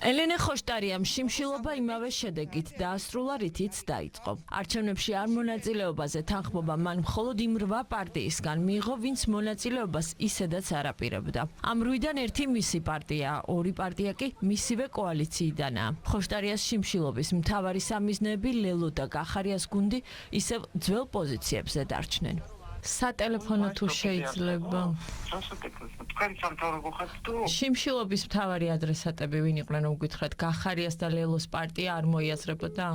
ელენე ხოშტარიამ შიმშილობა იმავე შედეგით დაასრულა, რითიც დაიწყო. არჩევნებში არ მონაწილეობაზე თანხმობა მან მხოლოდ იმ 8 პარტიისგან მიიღო, ვინც მონაწილეობას ისედაც არ აპირებდა. ამ 8-დან ერთი მისი პარტიაა, 2 პარტია კი მისივე კოალიციიდანაა. ხოშტარიას შიმშილობის მთავარი სამიზნეები ლელო და გახარიას გუნდი ისევ ძველ პოზიციებზე დარჩნენ. სატელეფონო თუ შეიძლება. შიმშილობის მთავარი ადრესატები ვინ იყვნენ, რომ გითხრათ, გახარიას და ლელოს პარტია არ მოიაზრებოდა?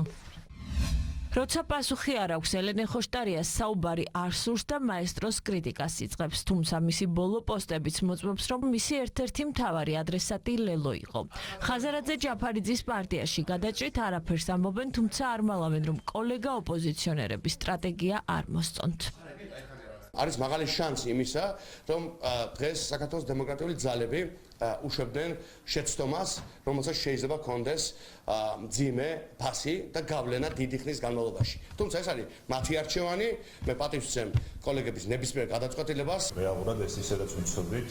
როცა პასუხი არ აქვს, ელენე ხოშტარიას საუბარი არ სურს და მაესტროს კრიტიკას იწყებს, თუმცა მისი ბოლო პოსტებიც მოწმობს, რომ მისი ერთ-ერთი მთავარი ადრესატი ლელო იყო. ხაზარაძე ჯაფარიძის პარტიაში გადაჭრით არაფერს ამბობენ, თუმცა არ მალავენ, რომ კოლეგა ოპოზიციონერების სტრატეგია არ მოსწონთ. არის მაღალი შანსი იმისა, რომ დღეს საქართველოს დემოკრატიული ძალები უშვებდნენ შეცდომას, რომელსაც შეიძლება ჰქონდეს მძიმე ფასი და გავლენა დიდი ხნის განმავლობაში. თუმცა ეს არის მათი არჩევანი, მე პატივს ვცემ კოლეგების ნებისმიერ გადაწყვეტილებას. რეალურად ეს ისედაც ვიცოდით,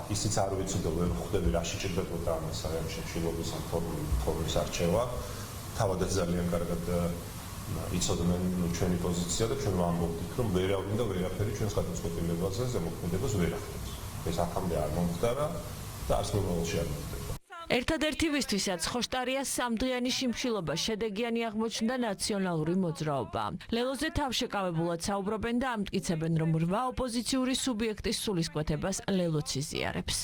ისიც არ ვიცით და ვერ ხვდები რა შეჭირდებოდა ამ შიმშილობის ან ფორმის არჩევა. თავადაც ძალიან კარგად იცოდნენ ჩვენი პოზიცია და ჩვენ ვამბობდით, რომ ვერავინ და ვერაფერი ჩვენს გადაწყვეტილებაზე ზემოქმედებას ვერ ახდენს. ეს აქამდე არ მომხდარა და არც მომავალში არ მომხდება. ერთადერთივისთვისაც ხოშტარიას სამდღიანი შიმშილობა შედეგიანი აღმოჩნდა ნაციონალური მოძრაობა. ლელოზე თავშეკავებულად საუბრობენ და ამტკიცებენ, რომ 8 ოპოზიციური სუბიექტის სულისკვეთებას ლელოც იზიარებს.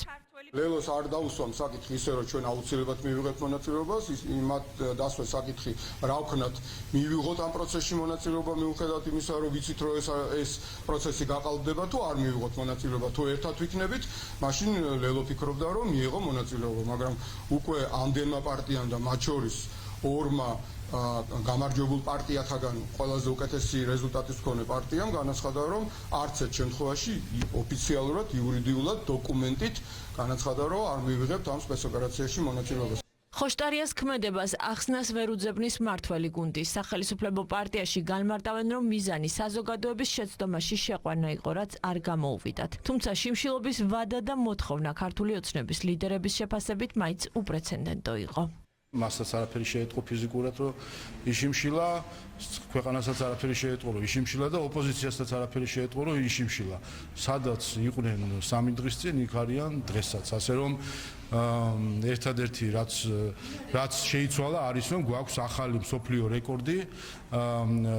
ლელოს არ დაუსვამ საკითხი ისე, რომ ჩვენ აუცილებლად მივიღებთ მონაწილეობას, იმათ დასვეს საკითხი რა ვქნათ, მივიღოთ ამ პროცესში მონაწილეობა მიუხედავად იმისა, რომ ვიცით, რომ ეს პროცესი გაყალბდება, თუ არ მივიღოთ მონაწილეობა, თუ ერთად ვიქნებით, მაშინ ლელო ფიქრობდა, რომ მიიღო მონაწილეობა, მაგრამ უკვე ამდენმა პარტიამ და მათ შორის 2 გამარჯვებულ პარტიათაგან ყველაზე უკეთესი რეზულტატის მქონე პარტიამ განაცხადა, რომ არც ერთ შემთხვევაში ოფიციალურად, იურიდიულად, დოკუმენტით განაცხადა, რომ არ მივიღებთ ამ სპეცოპერაციაში მონაწილეობას. ხოშტარიას ქმედებას ახსნას ვერ უძებნის მმართველი გუნდი. სახელმწიფო პარტიაში განმარტავენ, რომ მიზანი საზოგადოების შეცდომაში შეყვანა იყო, რაც არ გამოუვიდათ. თუმცა შიმშილობის ვადა და მოთხოვნა ქართული ოცნების ლიდერების შეფასებით მაინც უპრეცედენტო იყო. მასაც არაფერი შეეტყო ფიზიკურად, რომ იშიმშილა, ქვეყანასაც არაფერი შეეტყო, რომ იშიმშილა და ოპოზიციასაც არაფერი შეეტყო, რომ იშიმშილა. სადაც იყვნენ 3 დღის წინ, იქ არიან დღესაც. ასე რომ ერთადერთი რაც შეიცვალა არის, რომ გვაქვს ახალი მსოფლიო რეკორდი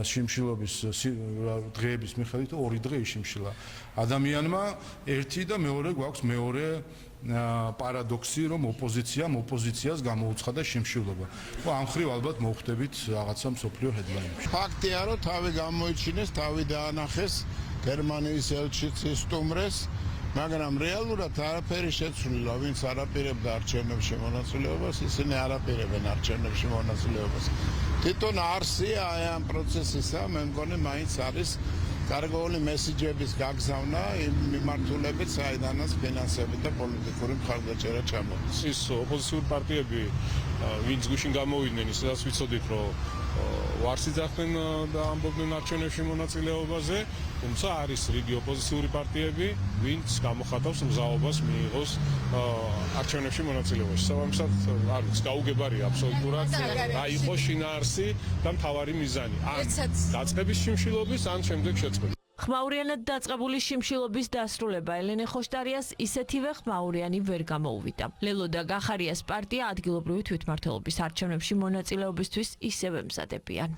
შიმშილობის დღეების მიხედვით 2 დღე იშიმშილა. ადამიანმა ერთი და მეორე გვაქვს მეორე პარადოქსი, რომ ოპოზიციას გამოუცხადა შიმშილობა. ამ ხრივ ალბათ მოვხვდებით რაღაცა მსოფლიო ჰედლაინებში. ფაქტია, რომ თავი გამოიჩინეს, თავი დაანახეს, გერმანიის ელჩიც სტუმრეს, მაგრამ რეალურად არაფერი შეცვლილა, ვინც არაპირებდა არჩევნებში მონაწილეობას, ისინი არაპირებენ არჩევნებში მონაწილეობას. თვითონ არსია აი ამ პროცესისა, მე მგონი მაინც არის გარკვეული მესიჯების გაგზავნა იმ მიმართულებით, საიდანაც ფინანსები და პოლიტიკური მხარდაჭერა ჩამოდის. ის ოპოზიციური პარტიები, ვინც გუშინ გამოვიდნენ, ისაც ვიცოდით, რომ ვარს იძახდნენ და ამბობდნენ არჩევნებში მონაწილეობაზე, თუმცა არის რიგი ოპოზიციური პარტიები, ვინც გამოხატავს მზაობას მიიღოს არჩევნებში მონაწილეობაში. შესაბამისად, არ ვიცი, გაუგებარია აბსოლუტურად რა იყო შინაარსი და მთავარი მიზანი. ან დაწყების შიმშილობის, ან შემდეგ შეწყების. ხმაურიანად დაწყებული შიმშილობის დასრულება ელენე ხოშტარიას ისეთივე ხმაურიანი ვერ გამოუვიდა. ლელო და გახარიას პარტია ადგილობრივი თვითმმართველობის არჩევნებში მონაწილეობისთვის ისევ ემზადებიან.